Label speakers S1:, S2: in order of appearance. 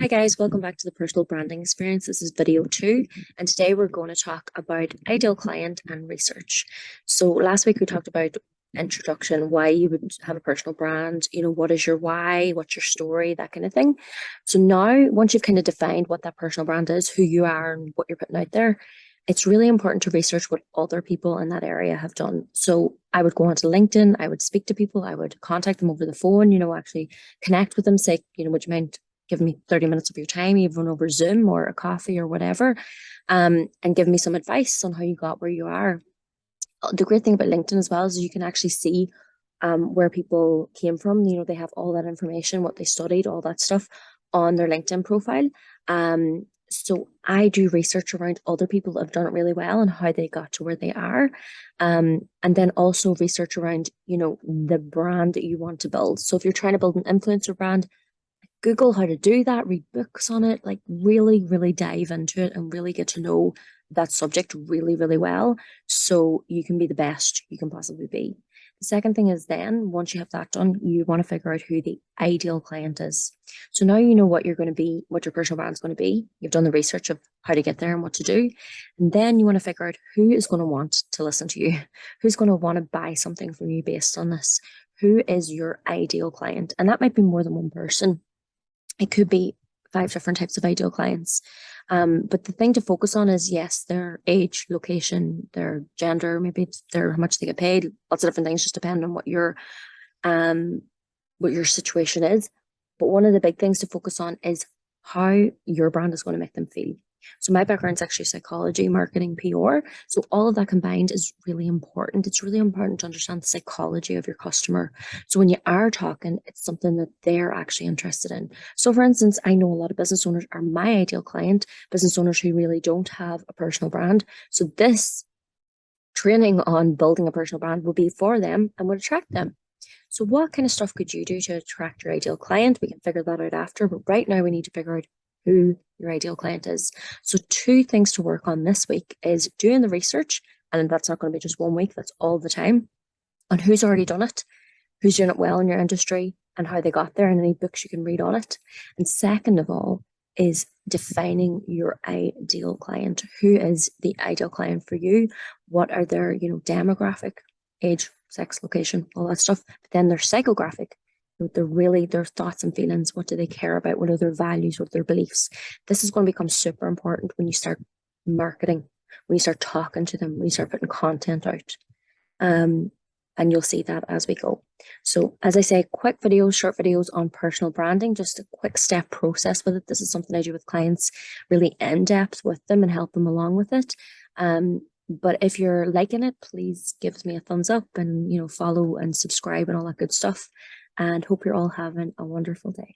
S1: Hi guys, welcome back to the Personal Branding Experience. This is video 2, and today we're going to talk about ideal client and research. So last week we talked about introduction, why you would have a personal brand, what is your why, what's your story, that kind of thing. So now, once you've kind of defined what that personal brand is, who you are and what you're putting out there, it's really important to research what other people in that area have done. So I would go onto LinkedIn, I would speak to people, I would contact them over the phone, actually connect with them, say, would you mind give me 30 minutes of your time, even over Zoom or a coffee or whatever, and give me some advice on how you got where you are. The great thing about LinkedIn as well is you can actually see where people came from. They have all that information, what they studied, all that stuff on their LinkedIn profile. So I do research around other people that have done it really well and how they got to where they are. And then also research around, the brand that you want to build. So if you're trying to build an influencer brand, Google how to do that, read books on it, like really, really dive into it and really get to know that subject really, really well so you can be the best you can possibly be. The second thing is then, once you have that done, you want to figure out who the ideal client is. So now you know what you're going to be, what your personal brand is going to be. You've done the research of how to get there and what to do. And then you want to figure out who is going to want to listen to you, who's going to want to buy something from you based on this. Who is your ideal client? And that might be more than one person. It could be 5 different types of ideal clients. But the thing to focus on is, yes, their age, location, their gender, maybe their how much they get paid. Lots of different things just depend on what your situation is. But one of the big things to focus on is how your brand is going to make them feel. So my background is actually psychology, marketing, PR. So all of that combined is really important. It's really important to understand the psychology of your customer. So when you are talking, it's something that they're actually interested in. So for instance, I know a lot of business owners are my ideal client, business owners who really don't have a personal brand. So this training on building a personal brand will be for them and would attract them. So what kind of stuff could you do to attract your ideal client? We can figure that out after, but right now we need to figure out who your ideal client is. So 2 things to work on this week is doing the research, and that's not going to be just 1 week, that's all the time, on who's already done it, who's doing it well in your industry, and how they got there, and any books you can read on it. And second of all, is defining your ideal client. Who is the ideal client for you? What are their, demographic, age, sex, location, all that stuff. But then their psychographic, their thoughts and feelings. What do they care about? What are their values? What are their beliefs? This is going to become super important when you start marketing, when you start talking to them, when you start putting content out. And you'll see that as we go. So as I say, quick videos, short videos on personal branding, just a quick step process with it. This is something I do with clients, really in depth with them and help them along with it. But if you're liking it, please give me a thumbs up and, follow and subscribe and all that good stuff. And hope you're all having a wonderful day.